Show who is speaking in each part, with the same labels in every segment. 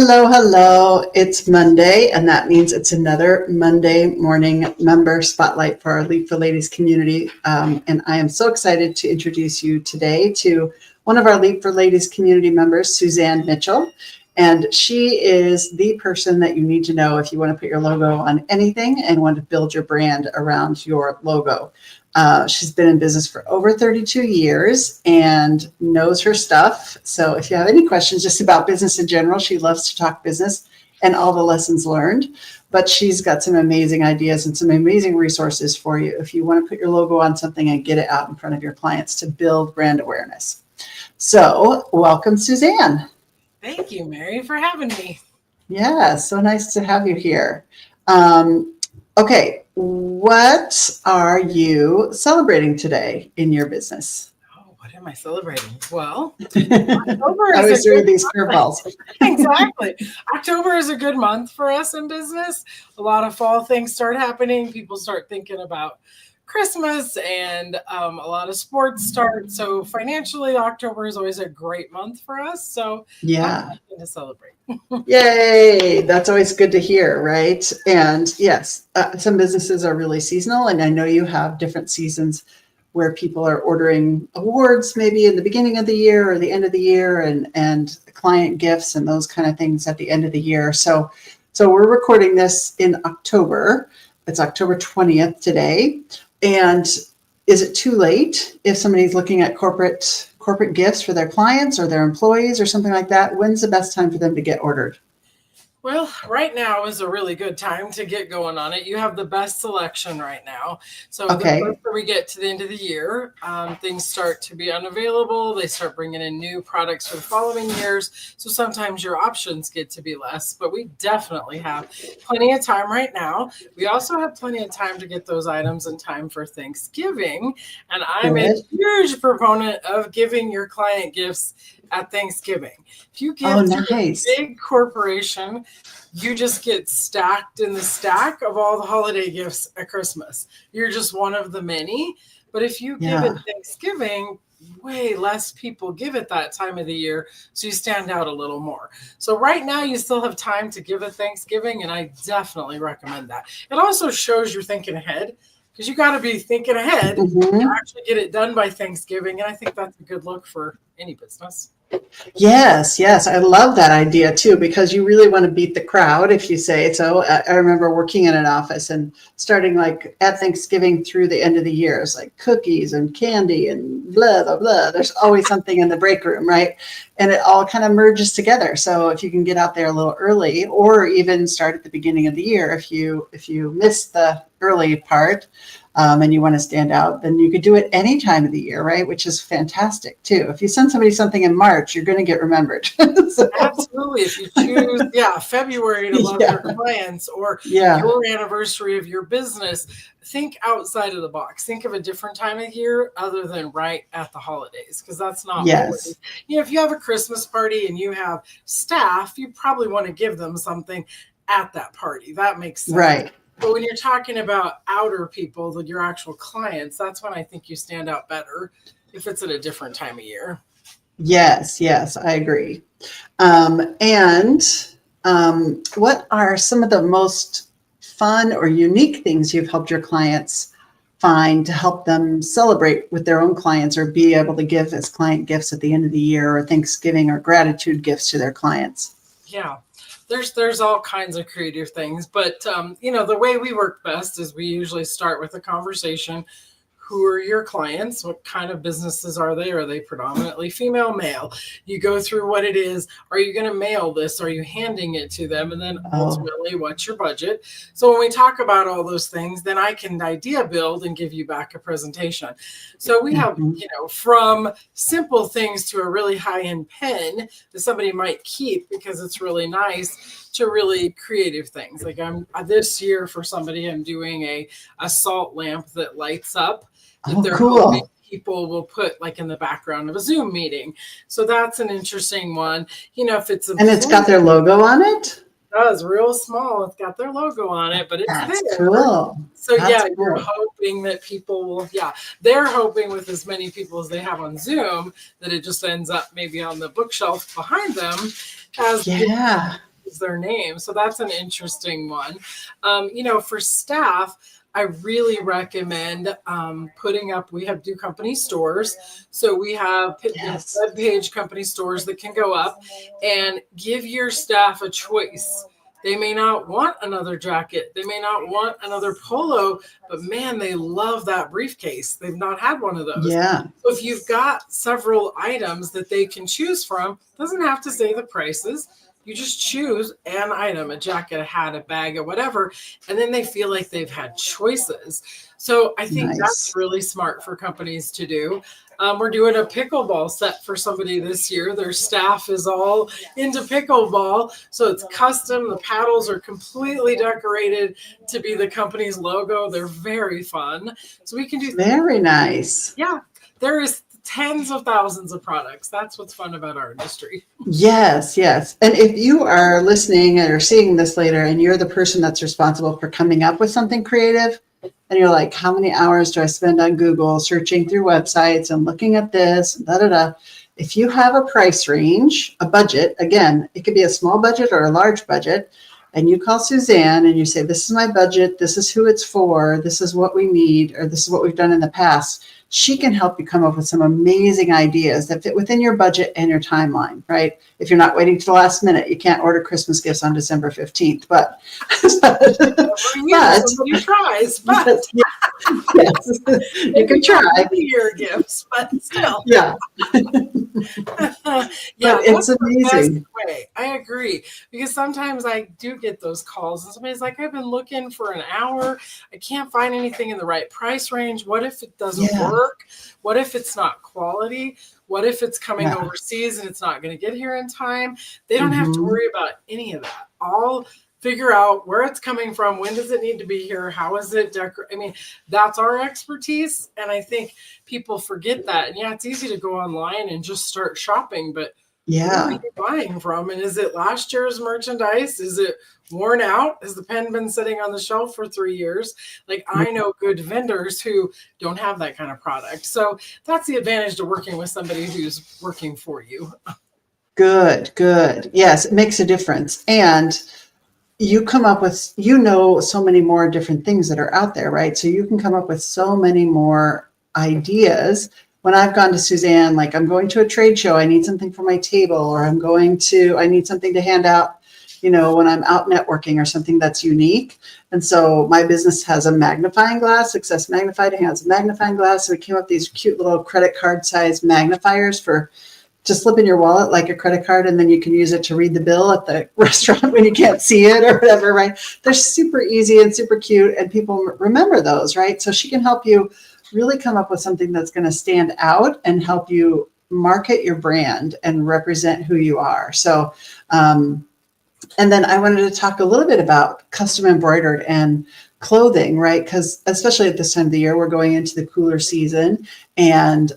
Speaker 1: Hello, hello. It's Monday, and that means it's another Monday morning member spotlight for our Leap for Ladies community. And I am so excited to introduce you today to one of our Leap for Ladies community members, Suzanne Mitchell. And she is the person that you need to know if you want to put your logo on anything and want to build your brand around your logo. She's been in business for over 32 years and knows her stuff. So if you have any questions just about business in general, she loves to talk business and all the lessons learned. But she's got some amazing ideas and some amazing resources for you if you want to put your logo on something and get it out in front of your clients to build brand awareness. So welcome, Suzanne.
Speaker 2: Thank you, Mary, for having me.
Speaker 1: Yeah, so nice to have you here. Okay, what are you celebrating today in your business?
Speaker 2: Oh, what am I celebrating? Well,
Speaker 1: October is I was these curveballs.
Speaker 2: Exactly. October is a good month for us in business. A lot of fall things start happening. People start thinking about Christmas and a lot of sports start. So financially, October is always a great month for us. So
Speaker 1: yeah,
Speaker 2: to celebrate.
Speaker 1: Yay! That's always good to hear, right? And yes, some businesses are really seasonal, and I know you have different seasons where people are ordering awards maybe in the beginning of the year or the end of the year, and client gifts and those kind of things at the end of the year. So we're recording this in October. It's October 20th today. And is it too late if somebody's looking at corporate gifts for their clients or their employees or something like that? When's the best time for them to get ordered?
Speaker 2: Well, right now is a really good time to get going on it. You have the best selection right now. So
Speaker 1: okay.
Speaker 2: The closer we get to the end of the year, things start to be unavailable. They start bringing in new products for the following years. So sometimes your options get to be less, but we definitely have plenty of time right now. We also have plenty of time to get those items in time for Thanksgiving. And I'm a huge proponent of giving your client gifts at Thanksgiving. If you give to a big corporation, you just get stacked in the stack of all the holiday gifts at Christmas. You're just one of the many. But if you give at Thanksgiving, way less people give at that time of the year, so you stand out a little more. So right now you still have time to give at Thanksgiving, and I definitely recommend that. It also shows you're thinking ahead, because you got to be thinking ahead to actually get it done by Thanksgiving. And I think that's a good look for any business.
Speaker 1: Yes. I love that idea too, because you really want to beat the crowd if you say so. I remember working in an office and starting like at Thanksgiving through the end of the year. It's like cookies and candy and blah, blah, blah. There's always something in the break room, right? And it all kind of merges together. So if you can get out there a little early, or even start at the beginning of the year, if you miss the early part, and you want to stand out, then you could do it any time of the year, right? Which is fantastic too. If you send somebody something in March, you're going to get remembered.
Speaker 2: So. Absolutely. If you choose, February to love your clients or your anniversary of your business, think outside of the box. Think of a different time of year other than right at the holidays, because that's not always. If you have a Christmas party and you have staff, you probably want to give them something at that party. That makes sense.
Speaker 1: Right.
Speaker 2: But when you're talking about outer people, your actual clients, that's when I think you stand out better if it's at a different time of year.
Speaker 1: Yes, I agree. What are some of the most fun or unique things you've helped your clients find to help them celebrate with their own clients, or be able to give as client gifts at the end of the year, or Thanksgiving, or gratitude gifts to their clients?
Speaker 2: Yeah. There's all kinds of creative things, but the way we work best is we usually start with a conversation. Who are your clients? What kind of businesses are they? Are they predominantly female, male? You go through what it is. Are you going to mail this? Are you handing it to them? And then ultimately, what's your budget? So when we talk about all those things, then I can idea build and give you back a presentation. So we have, from simple things to a really high-end pen that somebody might keep because it's really nice, to really creative things. Like this year for somebody, I'm doing a salt lamp that lights up.
Speaker 1: Cool.
Speaker 2: People will put like in the background of a Zoom meeting. So that's an interesting one. If it's
Speaker 1: and it's got their logo on it.
Speaker 2: It does, real small. It's got their logo on it, but it's there.
Speaker 1: Cool.
Speaker 2: So you're hoping that people will. They're hoping with as many people as they have on Zoom that it just ends up maybe on the bookshelf behind them. use their name. So that's an interesting one. For staff, I really recommend putting up, do company stores. So we have
Speaker 1: Yes.
Speaker 2: web page company stores that can go up and give your staff a choice. They may not want another jacket. They may not want another polo, but man, they love that briefcase. They've not had one of those.
Speaker 1: Yeah.
Speaker 2: So if you've got several items that they can choose from, doesn't have to say the prices. You just choose an item, a jacket, a hat, a bag, or whatever, and then they feel like they've had choices. So I think that's
Speaker 1: Nice.
Speaker 2: really smart for companies to do. We're doing a pickleball set for somebody this year. Their staff is all into pickleball. So it's custom. The paddles are completely decorated to be the company's logo. They're very fun. So we can do.
Speaker 1: Very nice.
Speaker 2: Yeah, there is tens of thousands of products. That's what's fun about our industry.
Speaker 1: Yes, yes. And if you are listening or seeing this later and you're the person that's responsible for coming up with something creative, and you're like, how many hours do I spend on Google searching through websites and looking at this, da da da. If you have a price range, a budget, again, it could be a small budget or a large budget, and you call Suzanne and you say, this is my budget, this is who it's for, this is what we need, or this is what we've done in the past, she can help you come up with some amazing ideas that fit within your budget and your timeline, right? If you're not waiting to the last minute, you can't order Christmas gifts on December 15th, but
Speaker 2: somebody tries, but
Speaker 1: yes, you can try.
Speaker 2: Year gifts, but still.
Speaker 1: Yeah.
Speaker 2: Yeah,
Speaker 1: but it's amazing.
Speaker 2: Way. I agree, because sometimes I do get those calls and somebody's like, I've been looking for an hour. I can't find anything in the right price range. What if it doesn't work? What if it's not quality? What if it's coming overseas and it's not going to get here in time? They don't have to worry about any of that. I'll figure out where it's coming from. When does it need to be here? How is it decorated? I mean, that's our expertise. And I think people forget that. And it's easy to go online and just start shopping, but where are you buying from? And is it last year's merchandise? Is it worn out? Has the pen been sitting on the shelf for 3 years? Like, I know good vendors who don't have that kind of product. So that's the advantage to working with somebody who's working for you.
Speaker 1: Good. Yes, it makes a difference. And you come up with, so many more different things that are out there, right? So you can come up with so many more ideas. When I've gone to Suzanne, like, I'm going to a trade show, I need something for my table, or I need something to hand out, when I'm out networking, or something that's unique. And so my business has a magnifying glass, Success Magnified has a magnifying glass. So we came up with these cute little credit card size magnifiers to slip in your wallet like a credit card, and then you can use it to read the bill at the restaurant when you can't see it or whatever, right? They're super easy and super cute, and people remember those, right? So she can help you really come up with something that's going to stand out and help you market your brand and represent who you are. So, and then I wanted to talk a little bit about custom embroidered and clothing, right? Because especially at this time of the year, we're going into the cooler season, and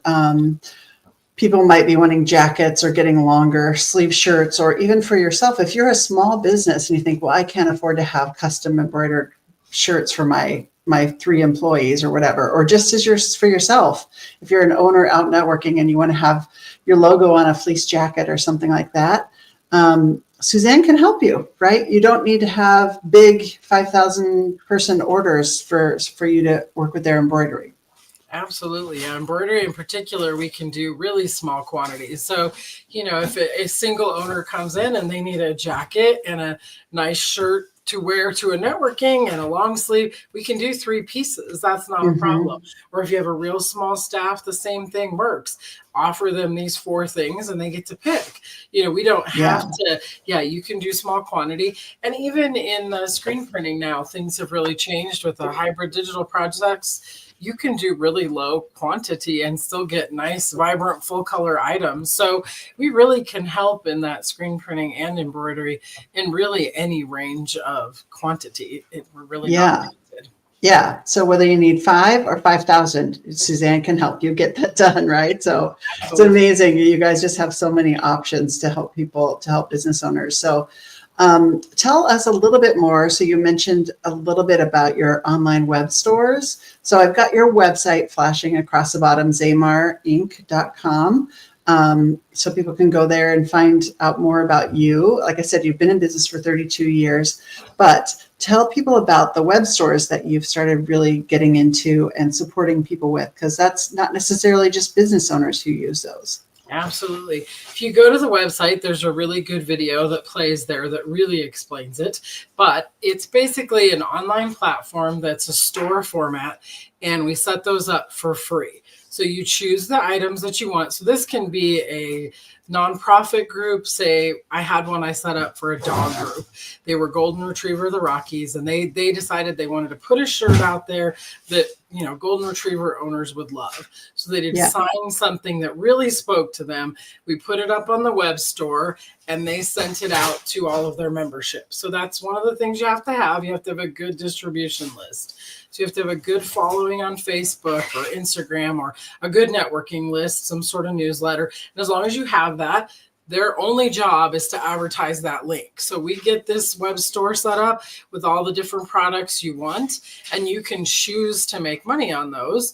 Speaker 1: people might be wanting jackets or getting longer sleeve shirts, or even for yourself, if you're a small business and you think, well, I can't afford to have custom embroidered shirts for my 3 employees or whatever, or just for yourself. If you're an owner out networking and you want to have your logo on a fleece jacket or something like that, Suzanne can help you, right? You don't need to have big 5,000 person orders for you to work with their embroidery.
Speaker 2: Absolutely. Yeah. Embroidery in particular, we can do really small quantities. So, if a single owner comes in and they need a jacket and a nice shirt to wear to a networking and a long sleeve, we can do 3 pieces. That's not a problem. Or if you have a real small staff, the same thing works. Offer them these 4 things and they get to pick. We don't have to, you can do small quantity. And even in the screen printing now, things have really changed with the hybrid digital projects. You can do really low quantity and still get nice, vibrant, full color items. So we really can help in that screen printing and embroidery in really any range of quantity. We're really not limited.
Speaker 1: Yeah. So whether you need 5 or 5,000, Suzanne can help you get that done, right? So It's amazing. You guys just have so many options to help business owners. So tell us a little bit more. So you mentioned a little bit about your online web stores. So I've got your website flashing across the bottom, zamarinc.com. so people can go there and find out more about you. Like I said, you've been in business for 32 years, but tell people about the web stores that you've started really getting into and supporting people with, because that's not necessarily just business owners who use those.
Speaker 2: Absolutely. If you go to the website, there's a really good video that plays there that really explains it. But it's basically an online platform that's a store format, and we set those up for free. So you choose the items that you want. So this can be a nonprofit group. Say I had one I set up for a dog group. They were Golden Retriever, the Rockies, and they decided they wanted to put a shirt out there that, you know, Golden Retriever owners would love. So they designed something that really spoke to them. We put it up on the web store, and they sent it out to all of their membership. So that's one of the things you have to have. You have to have a good distribution list. So you have to have a good following on Facebook or Instagram, or a good networking list, some sort of newsletter. And as long as you have that, their only job is to advertise that link. So we get this web store set up with all the different products you want, and you can choose to make money on those.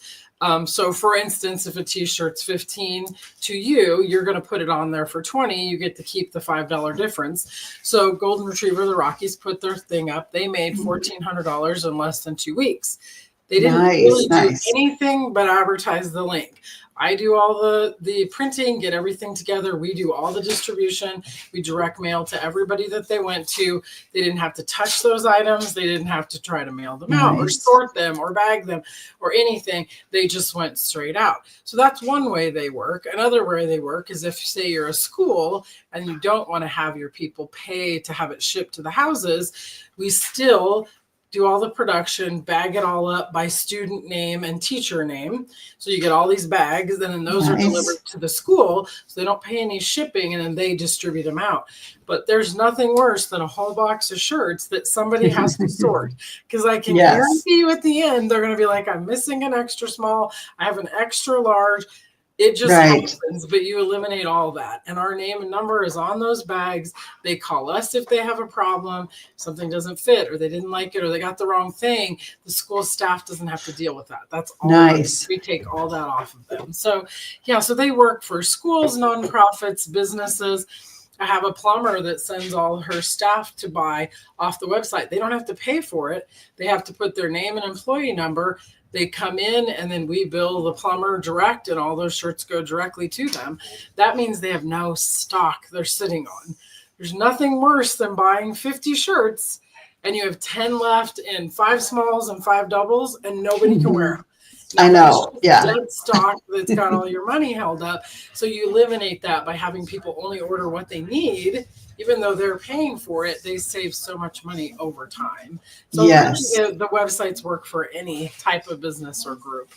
Speaker 2: So for instance, if a t-shirt's 15 to you, you're going to put it on there for 20. You get to keep the $5 difference. So Golden Retriever, the Rockies, put their thing up. They made $1,400 in less than 2 weeks. They didn't really do anything but advertise the link. I do all the printing, get everything together. We do all the distribution. We direct mail to everybody that they went to. They didn't have to touch those items. They didn't have to try to mail them out or sort them or bag them or anything. They just went straight out. So that's one way they work. Another way they work is if, say, you're a school and you don't want to have your people pay to have it shipped to the houses, we still do all the production, bag it all up by student name and teacher name. So you get all these bags, and then those are delivered to the school, so they don't pay any shipping, and then they distribute them out. But there's nothing worse than a whole box of shirts that somebody has to sort, because I can guarantee you at the end, they're going to be like, I'm missing an extra small, I have an extra large. It just happens, but you eliminate all that. And our name and number is on those bags. They call us if they have a problem, something doesn't fit, or they didn't like it, or they got the wrong thing. The school staff doesn't have to deal with that. That's all. We take all that off of them. So, yeah, so they work for schools, nonprofits, businesses. I have a plumber that sends all her staff to buy off the website. They don't have to pay for it. They have to put their name and employee number. They come in, and then we bill the plumber direct, and all those shirts go directly to them. That means they have no stock they're sitting on. There's nothing worse than buying 50 shirts and you have 10 left in 5 smalls and 5 doubles, and nobody can wear them.
Speaker 1: I know. Yeah.
Speaker 2: Dead stock that's got all your money held up. So you eliminate that by having people only order what they need. Even though they're paying for it, they save so much money over time. So really, the websites work for any type of business or group.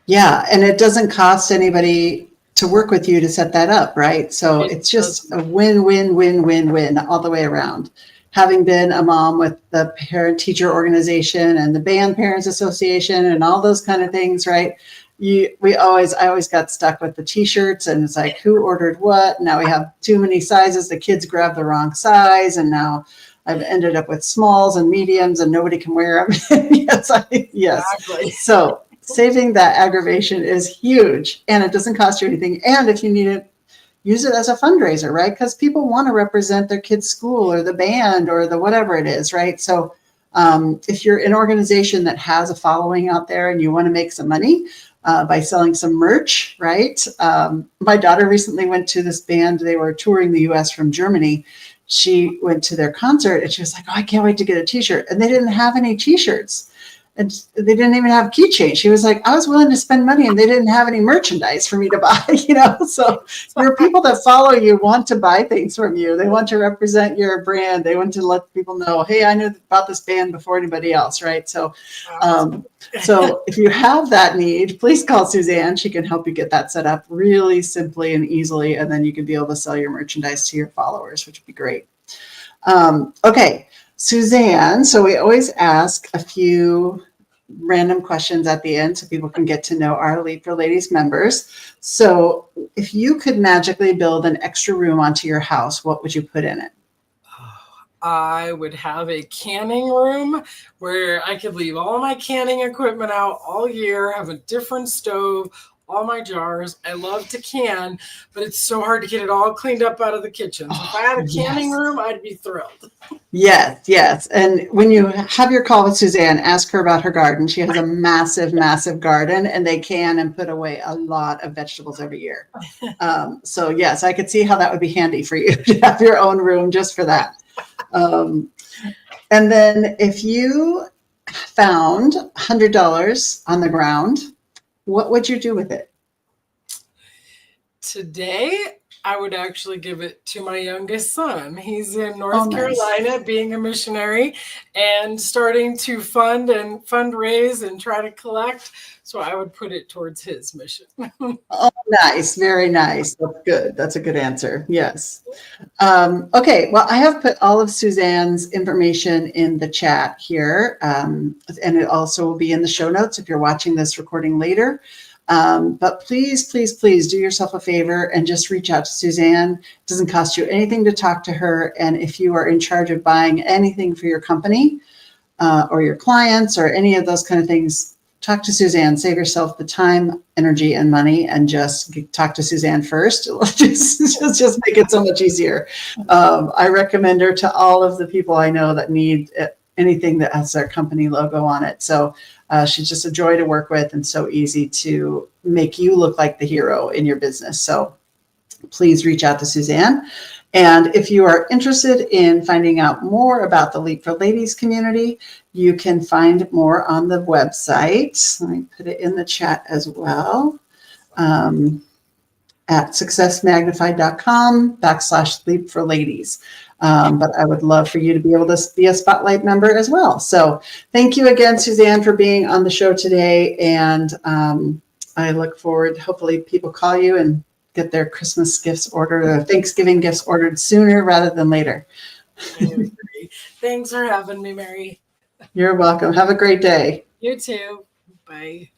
Speaker 1: Yeah. And it doesn't cost anybody to work with you to set that up, right? So it's just a win, win, win, win, win all the way around. Having been a mom with the parent teacher organization and the band parents association and all those kind of things, right? I always got stuck with the t-shirts, and it's like, who ordered what? Now we have too many sizes. The kids grabbed the wrong size, and now I've ended up with smalls and mediums, and nobody can wear them. Yes. Exactly. So saving that aggravation is huge, and it doesn't cost you anything. And if you need it, use it as a fundraiser, right? Because people want to represent their kid's school or the band or the whatever it is, right? So if you're an organization that has a following out there and you want to make some money by selling some merch, right? My daughter recently went to this band. They were touring the US from Germany. She went to their concert and she was like, oh, I can't wait to get a t-shirt. And they didn't have any t-shirts. And they didn't even have keychains. She was like, I was willing to spend money and they didn't have any merchandise for me to buy, So your people that follow you want to buy things from you. They want to represent your brand. They want to let people know, hey, I knew about this band before anybody else, right? So if you have that need, please call Suzanne. She can help you get that set up really simply and easily. And then you can be able to sell your merchandise to your followers, which would be great. Okay. Suzanne, so we always ask a few random questions at the end so people can get to know our Lead for Ladies members. So if you could magically build an extra room onto your house, what would you put in it?
Speaker 2: I would have a canning room where I could leave all my canning equipment out all year, have a different stove, all my jars. I love to can, but it's so hard to get it all cleaned up out of the kitchen. So if I had a canning room, I'd be thrilled.
Speaker 1: Yes, yes. And when you have your call with Suzanne, ask her about her garden. She has a massive, massive garden, and they can and put away a lot of vegetables every year. So yes, I could see how that would be handy for you to have your own room just for that. And then if you found $100 on the ground, what would you do with it?
Speaker 2: Today, I would actually give it to my youngest son. He's in North Carolina being a missionary and starting to fund and fundraise and try to collect. So I would put it towards his mission.
Speaker 1: Oh, nice. Very nice. That's good. That's a good answer. Yes. Okay. Well, I have put all of Suzanne's information in the chat here. And it also will be in the show notes if you're watching this recording later. But please, please, please do yourself a favor and just reach out to Suzanne. It doesn't cost you anything to talk to her. And if you are in charge of buying anything for your company or your clients or any of those kind of things, talk to Suzanne. Save yourself the time, energy, and money, and just talk to Suzanne first. just make it so much easier. I recommend her to all of the people I know that need anything that has their company logo on it. So she's just a joy to work with and so easy to make you look like the hero in your business. So please reach out to Suzanne. And if you are interested in finding out more about the Leap for Ladies community, you can find more on the website. Let me put it in the chat as well. At successmagnified.com/Leap for Ladies. But I would love for you to be able to be a spotlight member as well. So thank you again, Suzanne, for being on the show today. And I look forward, hopefully people call you and get their Christmas gifts ordered or Thanksgiving gifts ordered sooner rather than later.
Speaker 2: Thanks for having me, Mary.
Speaker 1: You're welcome. Have a great day.
Speaker 2: You too. Bye.